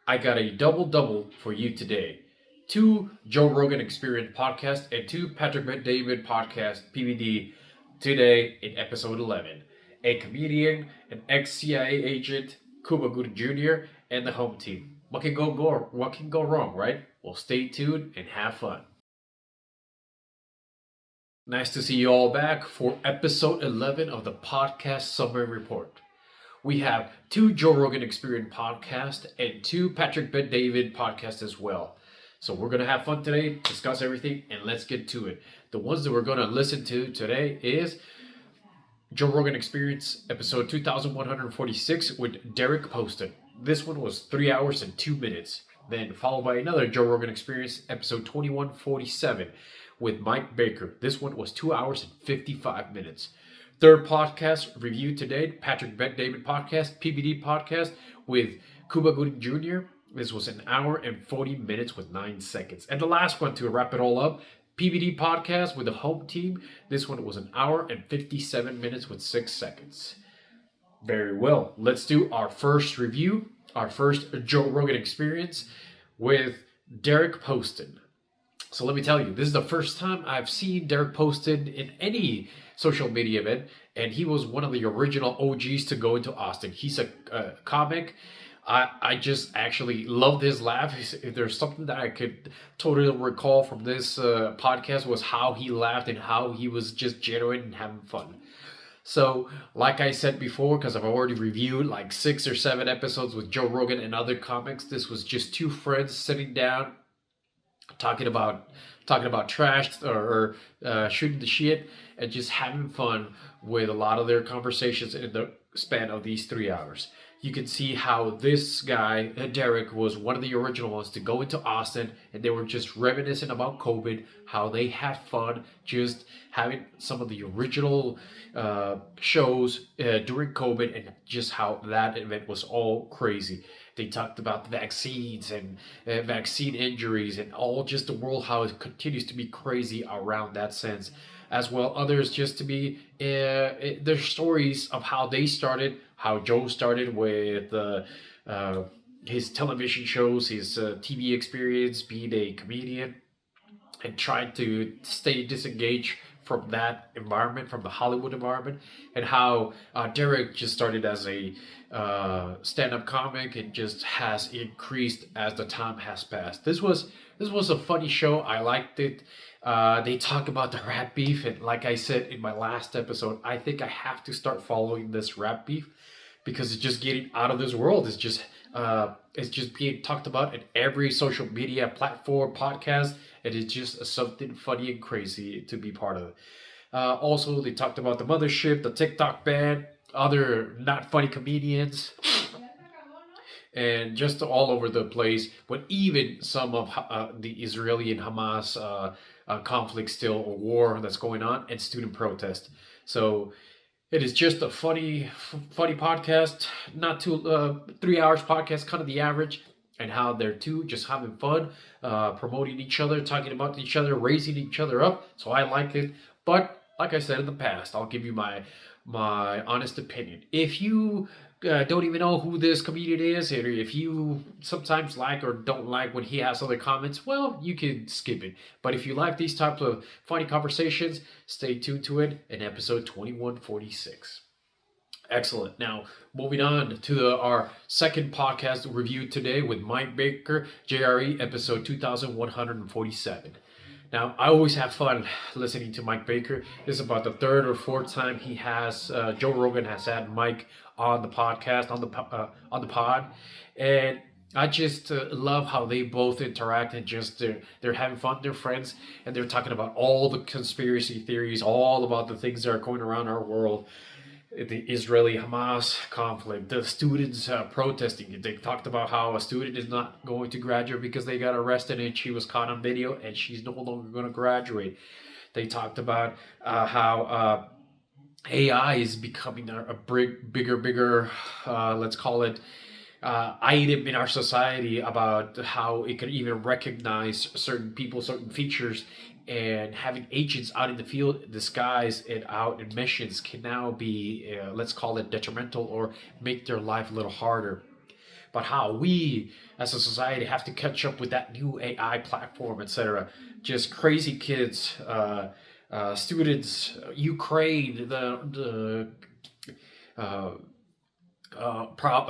I got a double for you today. 2 Joe Rogan Experience Podcast and 2 Patrick Bet-David Podcast PBD today in episode 11. A comedian, an ex-CIA agent, Cuba Gooding Jr., and the home team. What can go wrong, right? Well, stay tuned and have fun. Nice to see you all back for episode 11 of the podcast summary report. We have 2 Joe Rogan Experience Podcast and 2 Patrick Bet-David Podcast as well. So we're going to have fun today, discuss everything, and let's get to it. The ones that we're going to listen to today is Joe Rogan Experience episode 2146 with Deric Poston. This one was 3 hours and 2 minutes. Then followed by another Joe Rogan Experience episode 2147 with Mike Baker. This one was 2 hours and 55 minutes. Third podcast review today, Patrick Bet-David Podcast, PBD Podcast with Cuba Gooding Jr. This was an hour and 40 minutes with 9 seconds. And the last one to wrap it all up, PBD Podcast with the home team. This one was an hour and 57 minutes with 6 seconds. Very well. Let's do our first review, our first Joe Rogan Experience with Deric Poston. So let me tell you, this is the first time I've seen Deric Poston in any social media event, and he was one of the original OGs to go into Austin. He's a comic. I just actually loved his laugh. If there's something that I could totally recall from this podcast was how he laughed and how he was just genuine and having fun. So, like I said before, because I've already reviewed like 6 or 7 episodes with Joe Rogan and other comics, this was just 2 friends sitting down, talking about trash or shooting the shit and just having fun with a lot of their conversations in the span of these 3 hours. You can see how this guy, Deric, was one of the original ones to go into Austin, and they were just reminiscing about COVID, how they had fun just having some of the original shows during COVID, and just how that event was all crazy. They talked about the vaccines and vaccine injuries and all just the world, how it continues to be crazy around that sense. As well, others just to be their stories of how they started, how Joe started with his television shows, his TV experience, being a comedian, and trying to stay disengaged from that environment, from the Hollywood environment, and how Deric just started as a stand-up comic and just has increased as the time has passed. This was a funny show. I liked it. They talk about the rap beef, and like I said in my last episode, I think I have to start following this rap beef because it's just getting out of this world. It's just being talked about in every social media platform, podcast, and it's just something funny and crazy to be part of. Also, they talked about the mothership, the TikTok ban, other not funny comedians, and just all over the place. But even some of the Israeli and Hamas conflict still, or war that's going on, and student protest. So it is just a funny podcast, not too 3 hours podcast, kind of the average, and how they're two just having fun, promoting each other, talking about each other, raising each other up. So I like it. But like I said in the past, I'll give you my honest opinion. If you don't even know who this comedian is, or if you sometimes like or don't like when he has other comments, well, you can skip it. But if you like these types of funny conversations, stay tuned to it in episode 2146. Excellent. Now, moving on to our second podcast review today with Mike Baker, JRE, episode 2147. Now, I always have fun listening to Mike Baker. This is about the 3rd or 4th time he has, Joe Rogan has had Mike on the podcast, on the pod. And I just love how they both interact and just they're having fun, they're friends, and they're talking about all the conspiracy theories, all about the things that are going around our world. The Israeli-Hamas conflict, the students protesting. They talked about how a student is not going to graduate because they got arrested and she was caught on video and she's no longer going to graduate. They talked about how AI is becoming a bigger, let's call it, item in our society, about how it can even recognize certain people, certain features, and having agents out in the field disguised and out in missions can now be, let's call it, detrimental or make their life a little harder. but how we as a society have to catch up with that new AI platform, etc. Just crazy kids, students, Ukraine, uh,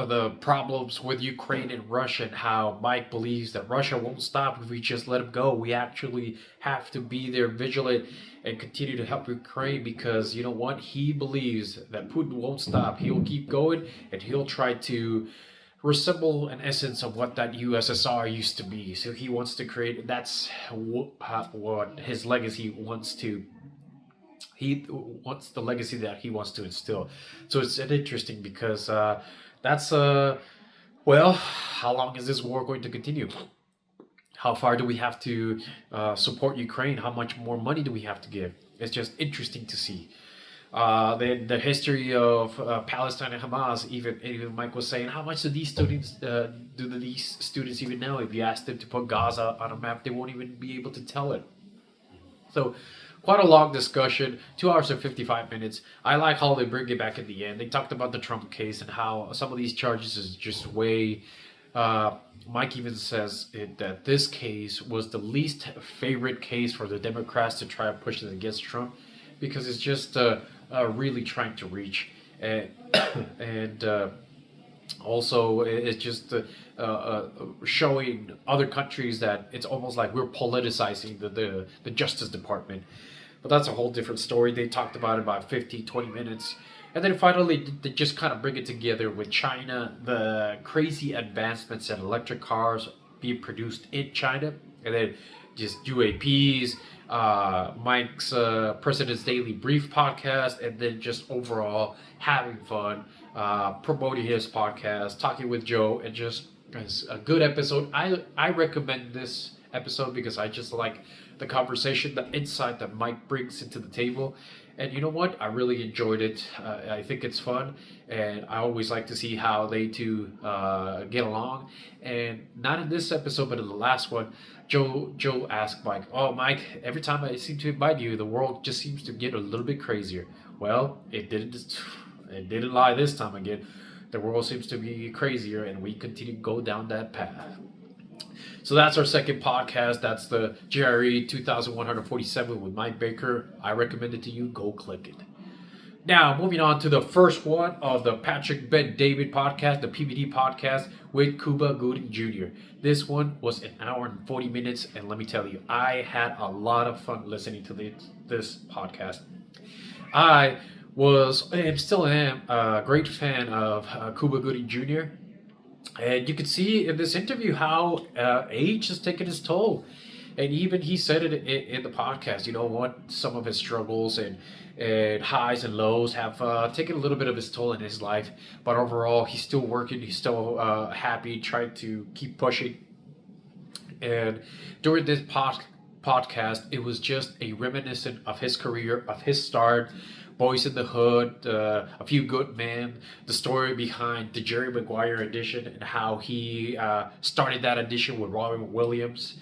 the problems with Ukraine and Russia, and how Mike believes that Russia won't stop if we just let him go. We actually have to be there vigilant and continue to help Ukraine, because you know what? He believes that Putin won't stop. He'll keep going, and he'll try to resemble an essence of what that USSR used to be. So he wants to create, that's what his legacy wants to, he wants the legacy that he wants to instill. So it's interesting because that's well, how long is this war going to continue? How far do we have to support Ukraine? How much more money do we have to give? It's just interesting to see. The history of Palestine and Hamas. Even Mike was saying, how much do these students even know? If you ask them to put Gaza on a map, they won't even be able to tell it. So, quite a long discussion, 2 hours and 55 minutes. I like how they bring it back at the end. They talked about the Trump case and how some of these charges is just way. Mike even says that this case was the least favorite case for the Democrats to try and push it against Trump, because it's just really trying to reach. And also it's just showing other countries that it's almost like we're politicizing the Justice Department. But that's a whole different story. They talked about 15, 20 minutes. And then finally, they just kind of bring it together with China, the crazy advancements in electric cars being produced in China, and then just UAPs, Mike's President's Daily Brief podcast, and then just overall having fun, promoting his podcast, talking with Joe, and just it's a good episode. I recommend this episode because I just like the conversation, the insight that Mike brings into the table. And you know what? I really enjoyed it. I think it's fun, and I always like to see how they two get along. And not in this episode, but in the last one, Joe asked Mike, "Oh, Mike, every time I seem to invite you, the world just seems to get a little bit crazier." Well, it didn't lie this time again. The world seems to be crazier, and we continue to go down that path. So that's our second podcast. That's the GRE 2147 with Mike Baker. I recommend it to you. Go click it. Now, moving on to the first one of the Patrick Bet David podcast, the PBD podcast with Cuba Gooding Jr. This one was an hour and 40 minutes, and let me tell you, I had a lot of fun listening to this podcast. I was, and still am, a great fan of Cuba Gooding Jr., and you can see in this interview how age has taken its toll. And even he said it in the podcast, you know what, some of his struggles and highs and lows have taken a little bit of his toll in his life. But overall, he's still working, he's still happy, trying to keep pushing. And during this podcast, it was just a reminiscent of his career, of his start, Boys in the Hood, A Few Good Men, the story behind the Jerry Maguire edition and how he started that edition with Robin Williams,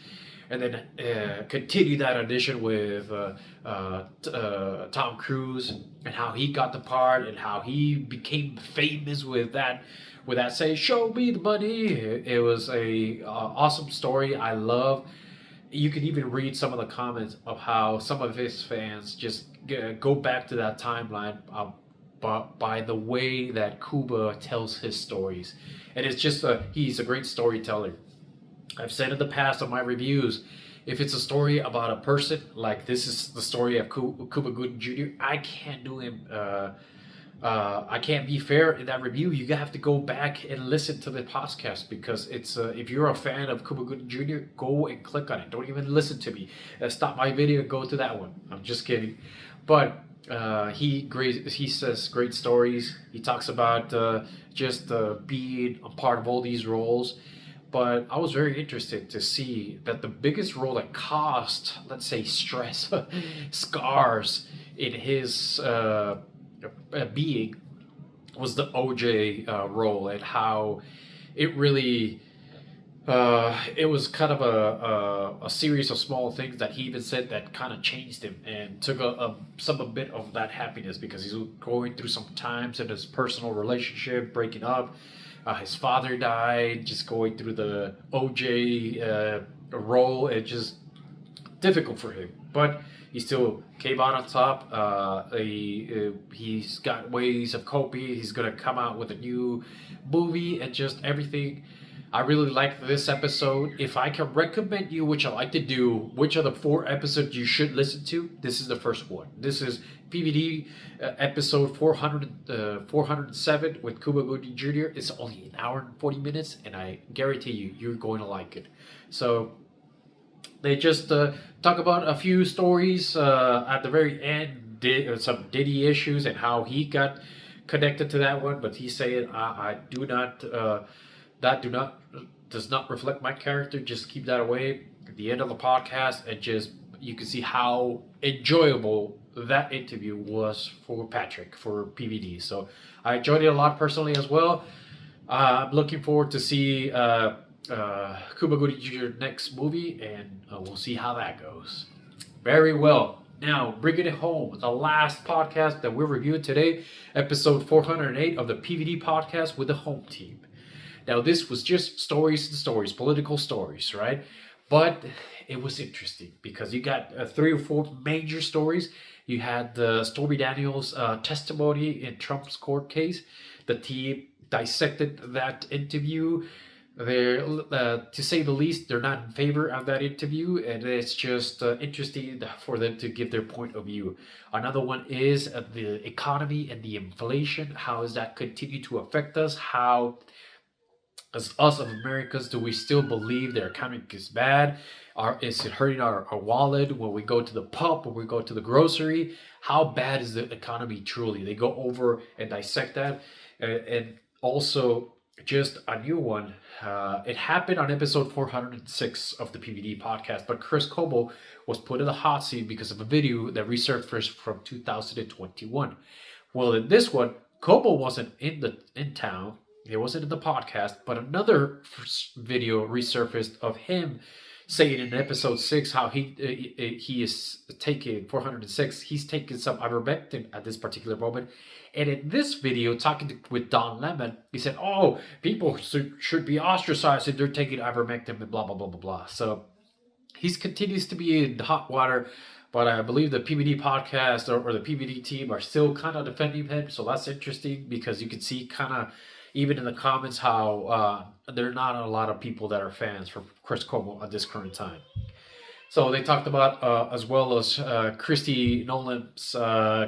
and then continued that edition with Tom Cruise, and how he got the part and how he became famous with that say, "Show me the money." It was a awesome story. I love. You can even read some of the comments of how some of his fans just go back to that timeline by the way that Cuba tells his stories. And it's just he's a great storyteller. I've said in the past on my reviews, if it's a story about a person, like this is the story of Cuba Gooding Jr., I can't do him. I can't be fair in that review. You have to go back and listen to the podcast, because it's if you're a fan of Cuba Gooding Jr., go and click on it. Don't even listen to me. Stop my video and go to that one. I'm just kidding. But he says great stories. He talks about just being a part of all these roles. But I was very interested to see that the biggest role that caused, let's say, stress, scars in his being was the OJ role, and how it really it was kind of a series of small things that he even said that kind of changed him and took a bit of that happiness, because he's going through some times in his personal relationship, breaking up, His father died, just going through the OJ role. It just difficult for him, but he still came out on top. He's got ways of coping. He's gonna come out with a new movie and just everything. I really like this episode. If I can recommend you, which I like to do, which are the 4 episodes you should listen to, this is the first one. This is PBD episode 407 with Cuba Gooding Jr. It's only an hour and 40 minutes, and I guarantee you, you're going to like it. So they just talk about a few stories at the very end, some Diddy issues and how he got connected to that one. But he's saying, I do not, does not reflect my character. Just keep that away. At the end of the podcast, and just you can see how enjoyable that interview was for Patrick, for PBD. So I enjoyed it a lot personally as well. I'm looking forward to see Cuba Gooding Jr. next movie, and we'll see how that goes. Very well. Now, bringing it home, the last podcast that we're reviewing today, episode 408 of the PBD Podcast with the Home Team. Now, this was just stories and stories, political stories, right? But it was interesting because you got 3 or 4 major stories. You had the Stormy Daniels' testimony in Trump's court case. The team dissected that interview. They're, to say the least, they're not in favor of that interview, and it's just interesting for them to give their point of view. Another one is the economy and the inflation. How does that continue to affect us? How, as us of Americans, do we still believe their economy is bad? Is it hurting our wallet when we go to the pub, when we go to the grocery? How bad is the economy truly? They go over and dissect that. And also, just a new one. It happened on episode 406 of the PBD podcast, but Chris Cobo was put in the hot seat because of a video that resurfaced from 2021. Well, in this one, Cobo wasn't in town. It wasn't in the podcast, but another video resurfaced of him saying in episode 6 how he is taking 406. He's taking some ivermectin at this particular moment. And in this video, talking with Don Lemon, he said, "Oh, people should be ostracized if they're taking ivermectin and blah, blah, blah, blah, blah." So he continues to be in hot water, but I believe the PBD podcast or the PBD team are still kind of defending him. So that's interesting because you can see kind of even in the comments how there are not a lot of people that are fans for Chris Cuomo at this current time. So they talked about, as well as Christy Nolan's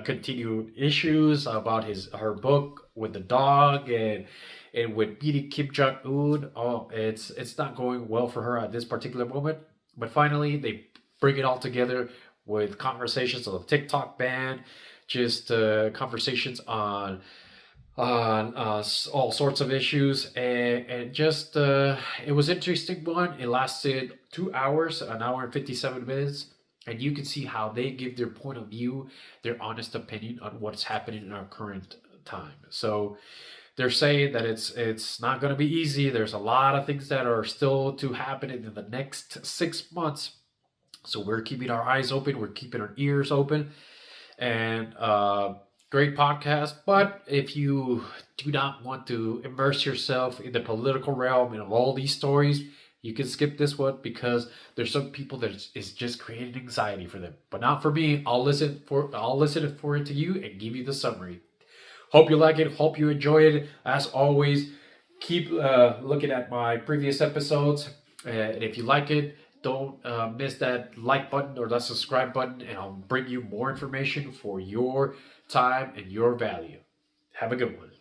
continued issues about her book with the dog and with beating Kim Jong-un. Oh, it's not going well for her at this particular moment. But finally, they bring it all together with conversations on the TikTok ban, just conversations on all sorts of issues, and just it was an interesting one. It lasted 2 hours, an hour and 57 minutes, and you can see how they give their point of view, their honest opinion on what's happening in our current time. So they're saying that it's not going to be easy. There's a lot of things that are still to happen in the next 6 months. So we're keeping our eyes open. We're keeping our ears open, and great podcast. But if you do not want to immerse yourself in the political realm and all these stories, you can skip this one because there's some people that is just creating anxiety for them. But not for me. I'll listen for it to you and give you the summary. Hope you like it. Hope you enjoy it. As always, keep looking at my previous episodes. And if you like it, don't miss that like button or that subscribe button, and I'll bring you more information for your time and your value. Have a good one.